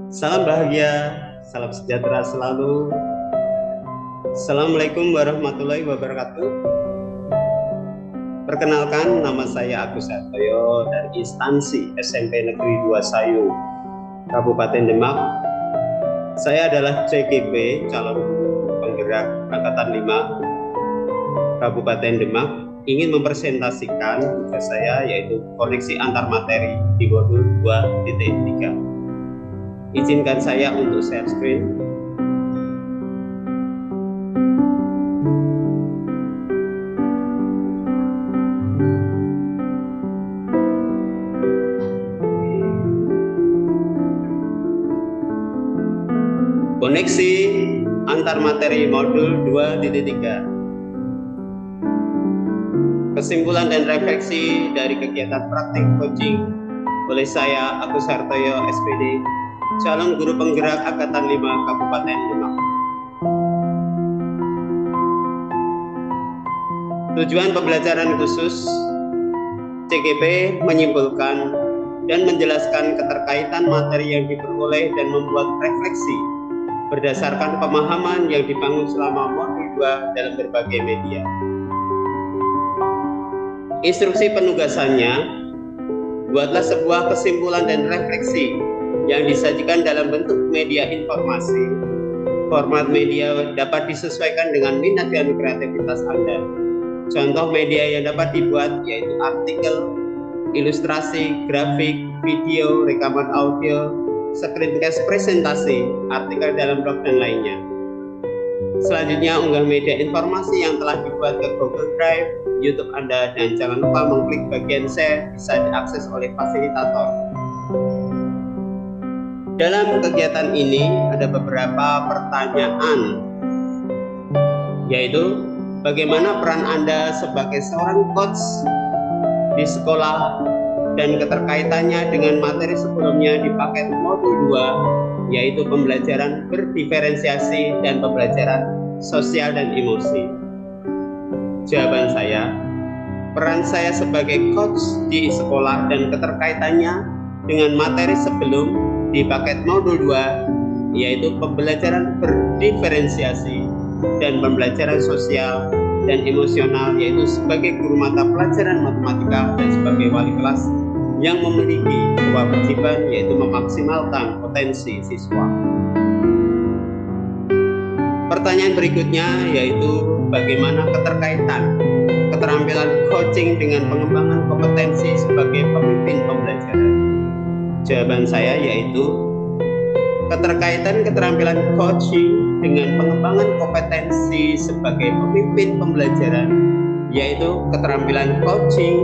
Salam bahagia, salam sejahtera selalu. Assalamualaikum warahmatullahi wabarakatuh. Perkenalkan, nama saya Agus Hartoyo dari instansi SMP Negeri 2 Sayung, Kabupaten Demak. Saya adalah CGP, calon guru penggerak Angkatan 5 Kabupaten Demak. Ingin mempresentasikan tugas saya, yaitu koneksi antar materi di modul 2.3. Izinkan saya untuk share screen. Koneksi antar materi modul 2.3. Kesimpulan dan refleksi dari kegiatan praktik coaching oleh saya Agus Hartoyo SPD, calon guru penggerak Angkatan 5 Kabupaten Demak. Tujuan pembelajaran khusus CGP menyimpulkan dan menjelaskan keterkaitan materi yang diperoleh dan membuat refleksi berdasarkan pemahaman yang dibangun selama modul 2 dalam berbagai media. Instruksi penugasannya, buatlah sebuah kesimpulan dan refleksi yang disajikan dalam bentuk media informasi. Format media dapat disesuaikan dengan minat dan kreativitas Anda. Contoh media yang dapat dibuat yaitu artikel, ilustrasi, grafik, video, rekaman audio, screencast presentasi, artikel dalam blog, dan lainnya. Selanjutnya, unggah media informasi yang telah dibuat ke Google Drive, YouTube Anda, dan jangan lupa mengklik bagian share, bisa diakses oleh fasilitator. Dalam kegiatan ini ada beberapa pertanyaan, yaitu bagaimana peran Anda sebagai seorang coach di sekolah dan keterkaitannya dengan materi sebelumnya di paket modul 2, yaitu pembelajaran berdiferensiasi dan pembelajaran sosial dan emosi. Jawaban saya, peran saya sebagai coach di sekolah dan keterkaitannya dengan materi sebelum di paket modul 2, yaitu pembelajaran berdiferensiasi dan pembelajaran sosial dan emosional, yaitu sebagai guru mata pelajaran matematika dan sebagai wali kelas yang memiliki kewajiban yaitu memaksimalkan potensi siswa. Pertanyaan berikutnya yaitu bagaimana keterkaitan keterampilan coaching dengan pengembangan kompetensi sebagai pemimpin pembelajaran. Jawaban saya yaitu keterkaitan keterampilan coaching dengan pengembangan kompetensi sebagai pemimpin pembelajaran, yaitu keterampilan coaching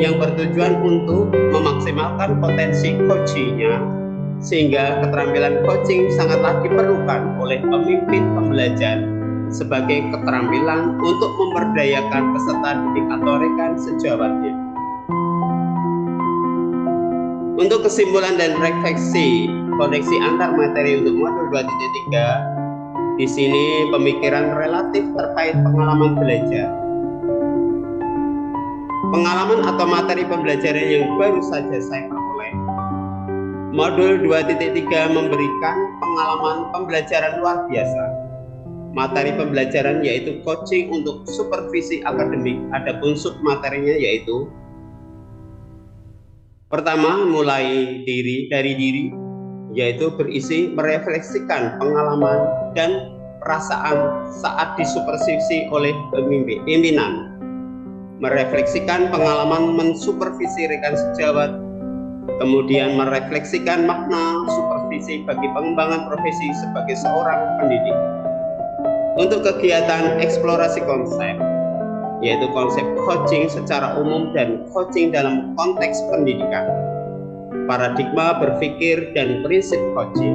yang bertujuan untuk memaksimalkan potensi coachingnya, sehingga keterampilan coaching sangatlah diperlukan oleh pemimpin pembelajar sebagai keterampilan untuk memberdayakan peserta didik atau rekan sejawatnya. Untuk kesimpulan dan refleksi koneksi antar materi untuk modul 2.3, di sini pemikiran relatif terkait pengalaman belajar. Pengalaman atau materi pembelajaran yang baru saja saya peroleh. Modul 2.3 memberikan pengalaman pembelajaran luar biasa. Materi pembelajaran yaitu coaching untuk supervisi akademik, adapun submaterinya yaitu pertama, mulai dari diri, yaitu berisi merefleksikan pengalaman dan perasaan saat disupervisi oleh pimpinan, merefleksikan pengalaman mensupervisi rekan sejawat, kemudian merefleksikan makna supervisi bagi pengembangan profesi sebagai seorang pendidik. Untuk kegiatan eksplorasi konsep, yaitu konsep coaching secara umum dan coaching dalam konteks pendidikan, paradigma berpikir dan prinsip coaching,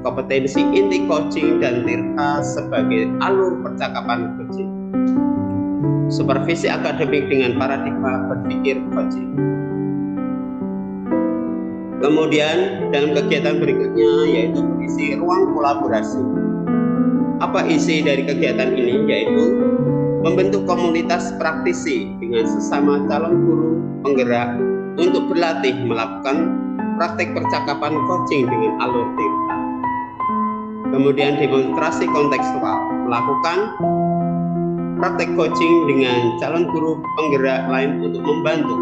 kompetensi inti coaching dan tirta sebagai alur percakapan coaching, supervisi akademik dengan paradigma berpikir coaching. Kemudian dalam kegiatan berikutnya yaitu berisi ruang kolaborasi. Apa isi dari kegiatan ini? Yaitu membentuk komunitas praktisi dengan dengan sesama calon guru penggerak untuk berlatih melakukan praktek percakapan coaching dengan alur tirta. Kemudian demonstrasi kontekstual, melakukan praktek coaching dengan calon guru penggerak lain untuk membantu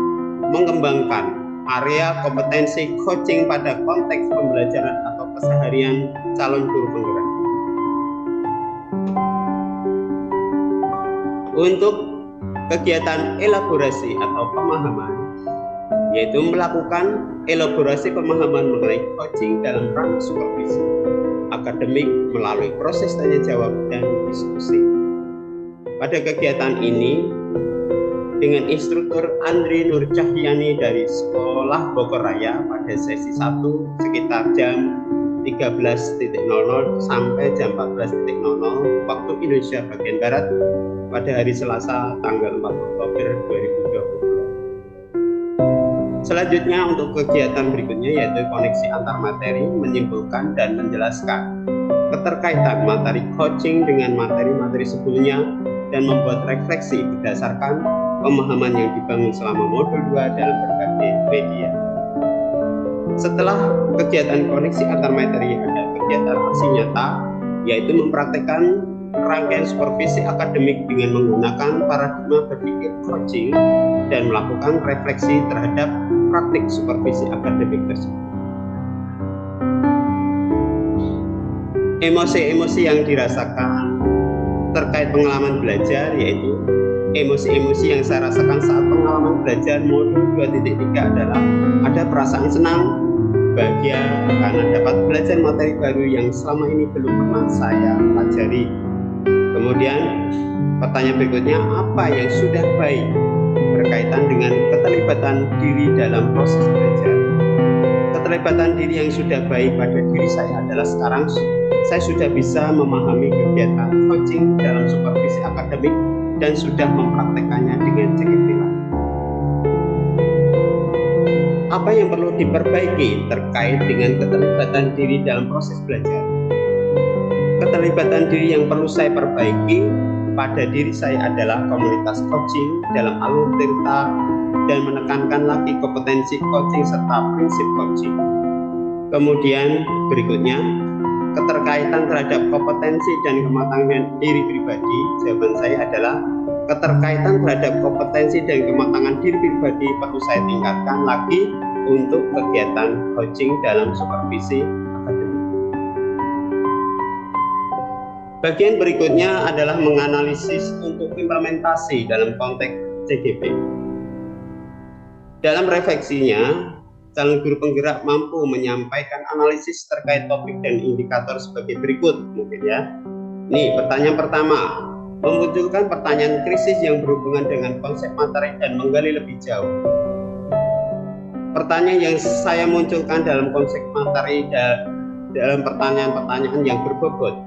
mengembangkan area kompetensi coaching pada konteks pembelajaran atau keseharian calon guru penggerak. Untuk kegiatan elaborasi atau pemahaman, yaitu melakukan elaborasi pemahaman mengenai coaching dalam ranah supervisi akademik melalui proses tanya jawab dan diskusi. Pada kegiatan ini, dengan instruktur Andri Nur Cahyani dari Sekolah Bogor Raya pada sesi 1 sekitar jam 13.00 sampai jam 14.00 waktu Indonesia bagian Barat pada hari Selasa tanggal 4 Oktober 2020. Selanjutnya untuk kegiatan berikutnya yaitu koneksi antar materi, menyimpulkan dan menjelaskan keterkaitan materi coaching dengan materi-materi sebelumnya dan membuat refleksi berdasarkan pemahaman yang dibangun selama modul 2 dalam berbagai media. Setelah kegiatan koneksi antar materi, ada kegiatan aksi nyata, yaitu mempraktekkan rangkaian supervisi akademik dengan menggunakan paradigma berpikir coaching dan melakukan refleksi terhadap praktik supervisi akademik tersebut. Emosi-emosi yang dirasakan terkait pengalaman belajar, yaitu emosi-emosi yang saya rasakan saat pengalaman belajar modul 2.3 adalah ada perasaan senang, bahagia karena dapat belajar materi baru yang selama ini belum pernah saya pelajari. Kemudian pertanyaan berikutnya, apa yang sudah baik berkaitan dengan keterlibatan diri dalam proses belajar? Keterlibatan diri yang sudah baik pada diri saya adalah sekarang saya sudah bisa memahami kegiatan coaching dalam supervisi akademik dan sudah mempraktekannya dengan cekikilan. Apa yang perlu diperbaiki terkait dengan keterlibatan diri dalam proses belajar? Keterlibatan diri yang perlu saya perbaiki pada diri saya adalah komunitas coaching dalam alur tirta dan menekankan lagi kompetensi coaching serta prinsip coaching. Kemudian berikutnya, keterkaitan terhadap kompetensi dan kematangan diri pribadi. Jawaban saya adalah keterkaitan terhadap kompetensi dan kematangan diri pribadi perlu saya tingkatkan lagi untuk kegiatan coaching dalam supervisi akademik. Bagian berikutnya adalah menganalisis untuk implementasi dalam konteks CGP. Dalam refleksinya, calon guru penggerak mampu menyampaikan analisis terkait topik dan indikator sebagai berikut mungkin ya. Nih, pertanyaan pertama, memunculkan pertanyaan krisis yang berhubungan dengan konsep materi dan menggali lebih jauh. Pertanyaan yang saya munculkan dalam konsep materi dalam pertanyaan-pertanyaan yang berbobot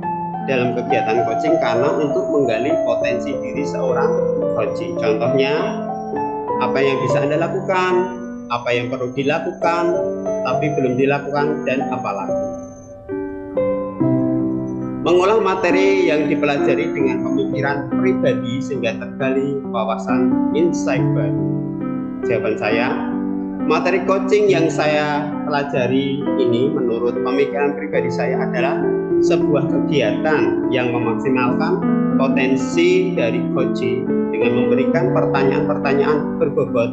dalam kegiatan coaching karena untuk menggali potensi diri seorang coach. Contohnya, apa yang bisa Anda lakukan, apa yang perlu dilakukan, tapi belum dilakukan, dan apa lagi. Mengolah materi yang dipelajari dengan pemikiran pribadi sehingga tergali wawasan insight baru. Jawaban saya, materi coaching yang saya pelajari ini menurut pemikiran pribadi saya adalah sebuah kegiatan yang memaksimalkan potensi dari coaching dengan memberikan pertanyaan-pertanyaan berbobot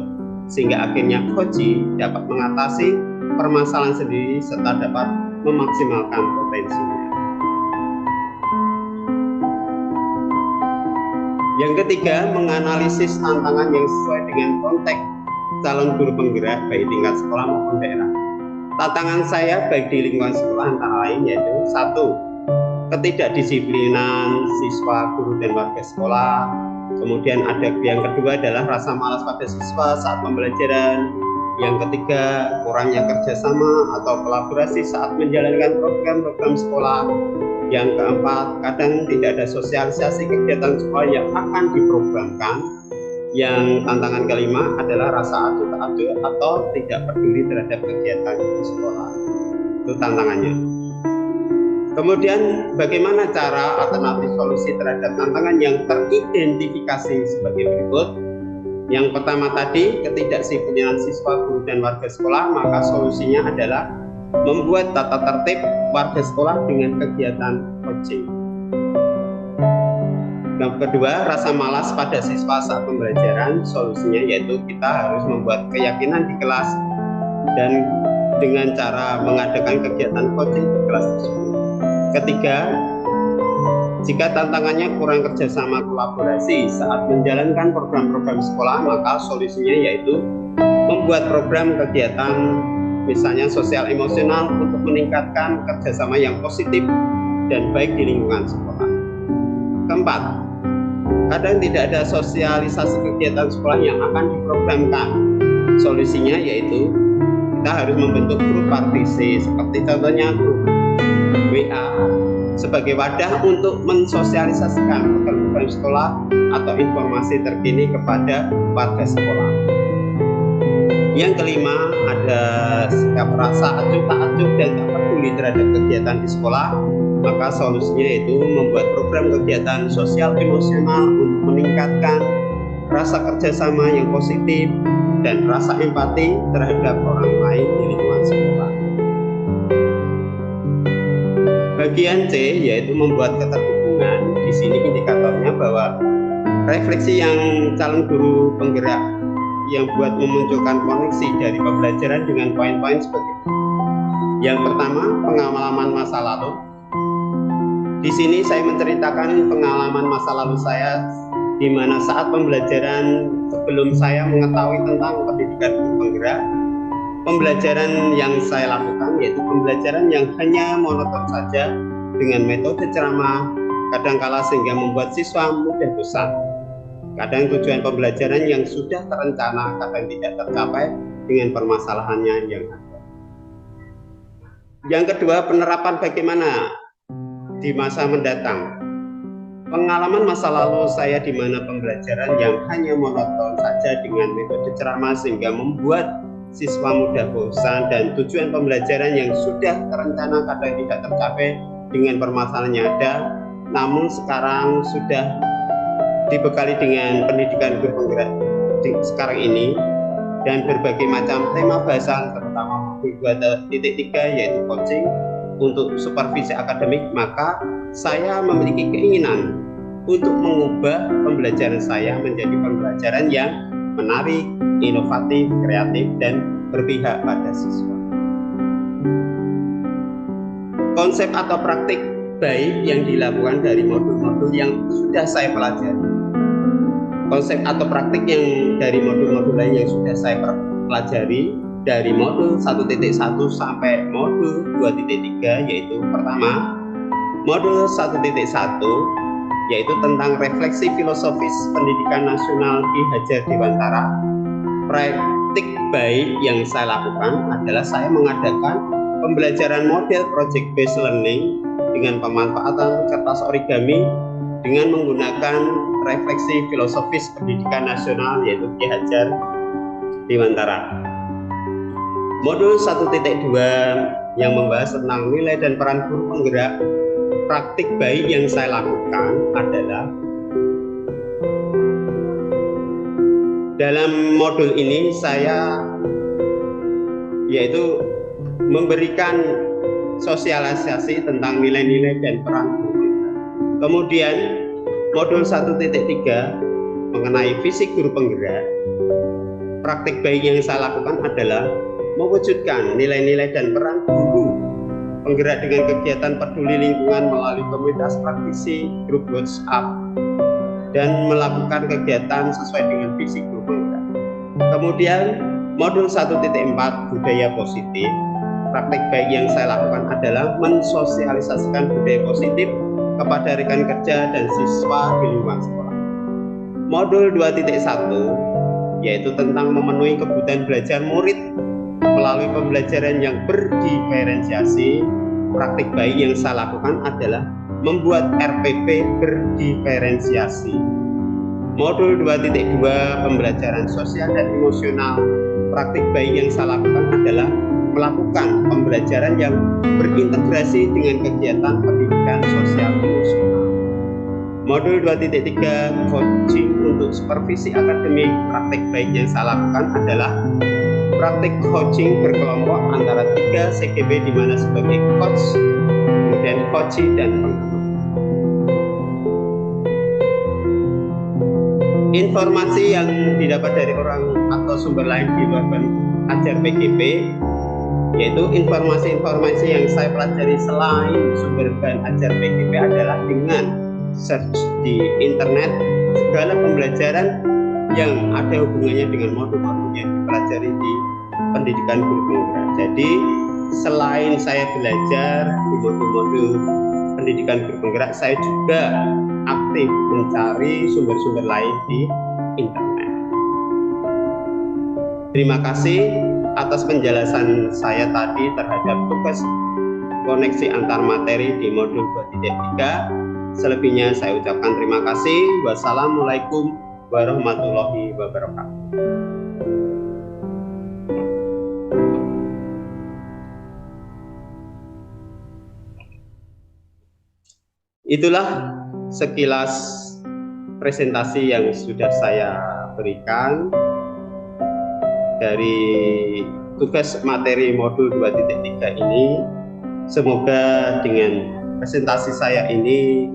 sehingga akhirnya coach dapat mengatasi permasalahan sendiri serta dapat memaksimalkan potensinya. Yang ketiga, menganalisis tantangan yang sesuai dengan konteks calon guru penggerak baik tingkat sekolah maupun daerah. Tantangan saya baik di lingkungan sekolah antara lain yaitu 1. Ketidakdisiplinan siswa, guru, dan warga sekolah. Kemudian yang kedua adalah rasa malas pada siswa saat pembelajaran. Yang ketiga, kurangnya kerjasama atau kolaborasi saat menjalankan program-program sekolah. Yang keempat, kadang tidak ada sosialisasi kegiatan sekolah yang akan diprogramkan. Yang tantangan kelima adalah rasa acuh-acuh atau tidak peduli terhadap kegiatan di sekolah. Itu tantangannya. Kemudian bagaimana cara alternatif solusi terhadap tantangan yang teridentifikasi sebagai berikut? Yang pertama tadi, ketidaksiplinan siswa, guru, dan warga sekolah, maka solusinya adalah membuat tata tertib warga sekolah dengan kegiatan coaching. Yang kedua, rasa malas pada siswa saat pembelajaran, solusinya yaitu kita harus membuat keyakinan di kelas dan dengan cara mengadakan kegiatan coaching di kelas tersebut. Ketiga, jika tantangannya kurang kerjasama kolaborasi saat menjalankan program-program sekolah, maka solusinya yaitu membuat program kegiatan misalnya sosial emosional untuk meningkatkan kerjasama yang positif dan baik di lingkungan sekolah. Keempat, kadang tidak ada sosialisasi kegiatan sekolah yang akan diprogramkan. Solusinya yaitu kita harus membentuk grup partisi, seperti contohnya grup WA, sebagai wadah untuk mensosialisasikan program-program sekolah atau informasi terkini kepada warga sekolah. Yang kelima, ada sikap rasa acuh tak acuh dan tak peduli terhadap kegiatan di sekolah, maka solusinya yaitu membuat program kegiatan sosial emosional untuk meningkatkan rasa kerjasama yang positif dan rasa empati terhadap orang lain di lingkungan sekolah. Bagian C yaitu membuat keterhubungan. Di sini indikatornya bahwa refleksi yang calon guru penggerak yang buat memunculkan koneksi dari pembelajaran dengan poin-poin seperti ini. Yang pertama, pengalaman masa lalu. Di sini saya menceritakan pengalaman masa lalu saya di mana saat pembelajaran sebelum saya mengetahui tentang pendidikan guru penggerak, pembelajaran yang saya lakukan yaitu pembelajaran yang hanya monoton saja dengan metode ceramah, kadangkala sehingga membuat siswa mudah bosan. Kadang tujuan pembelajaran yang sudah terencana kadang tidak tercapai dengan permasalahannya yang ada. Yang kedua, penerapan bagaimana di masa mendatang. Pengalaman masa lalu saya di mana pembelajaran yang hanya monoton saja dengan metode ceramah sehingga membuat siswa mudah bosan dan tujuan pembelajaran yang sudah terencana kadang tidak tercapai dengan permasalahan yang ada, namun sekarang sudah dibekali dengan pendidikan guru penggerak sekarang ini dan berbagai macam tema bahasan terutama modul 2.3 yaitu coaching untuk supervisi akademik, maka saya memiliki keinginan untuk mengubah pembelajaran saya menjadi pembelajaran yang menarik, inovatif, kreatif, dan berpihak pada siswa. Konsep atau praktik baik yang dilakukan dari modul-modul yang sudah saya pelajari. Konsep atau praktik yang dari modul-modul lain yang sudah saya pelajari dari modul 1.1 sampai modul 2.3 yaitu pertama, modul 1.1 yaitu tentang refleksi filosofis pendidikan nasional Ki Hajar Dewantara. Praktik baik yang saya lakukan adalah saya mengadakan pembelajaran model project based learning dengan pemanfaatan kertas origami dengan menggunakan refleksi filosofis pendidikan nasional yaitu Ki Hajar Dewantara. Modul 1.2 yang membahas tentang nilai dan peran guru penggerak. Praktik baik yang saya lakukan adalah dalam modul ini saya yaitu memberikan sosialisasi tentang nilai-nilai dan peran guru penggerak. Kemudian modul 1.3 mengenai visi guru penggerak. Praktik baik yang saya lakukan adalah mewujudkan nilai-nilai dan peran guru penggerak dengan kegiatan peduli lingkungan melalui komunitas praktisi, grup WhatsApp, dan melakukan kegiatan sesuai dengan visi guru penggerak. Kemudian modul 1.4 budaya positif. Praktik baik yang saya lakukan adalah mensosialisasikan budaya positif kepada rekan kerja dan siswa di lingkungan sekolah. Modul 2.1 yaitu tentang memenuhi kebutuhan belajar murid melalui pembelajaran yang berdiferensiasi. Praktik baik yang saya lakukan adalah membuat RPP berdiferensiasi. Modul 2.2 pembelajaran sosial dan emosional. Praktik baik yang saya lakukan adalah melakukan pembelajaran yang berintegrasi dengan kegiatan pendidikan sosial emosional. Modul 2.3 coaching untuk supervisi akademik. Praktik baik yang saya lakukan adalah praktik coaching berkelompok antara 3 CGB, di mana sebagai coach, kemudian coachee, dan penggemar. Informasi yang didapat dari orang atau sumber lain di luar ajar PGP, yaitu informasi-informasi yang saya pelajari selain sumber bahan ajar PGP adalah dengan search di internet segala pembelajaran yang ada hubungannya dengan modul-modul yang dipelajari di pendidikan guru penggerak. Jadi selain saya belajar di modul-modul pendidikan guru penggerak, saya juga aktif mencari sumber-sumber lain di internet. Terima kasih atas penjelasan saya tadi terhadap tugas koneksi antar materi di modul 2.3. Selebihnya saya ucapkan terima kasih. Wassalamualaikum warahmatullahi wabarakatuh. Itulah sekilas presentasi yang sudah saya berikan dari tugas materi modul 2.3 ini. Semoga dengan presentasi saya ini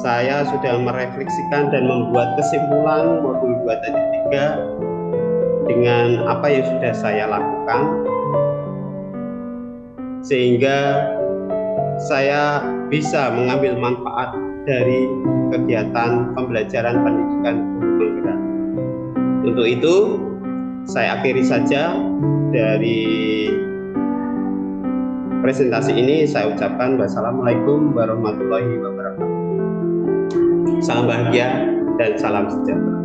saya sudah merefleksikan dan membuat kesimpulan modul 2.3 dengan apa yang sudah saya lakukan, sehingga saya bisa mengambil manfaat dari kegiatan pembelajaran pendidikan guru penggerak. Untuk itu, saya akhiri saja dari presentasi ini. Saya ucapkan wassalamualaikum warahmatullahi wabarakatuh. Salam bahagia dan salam sejahtera.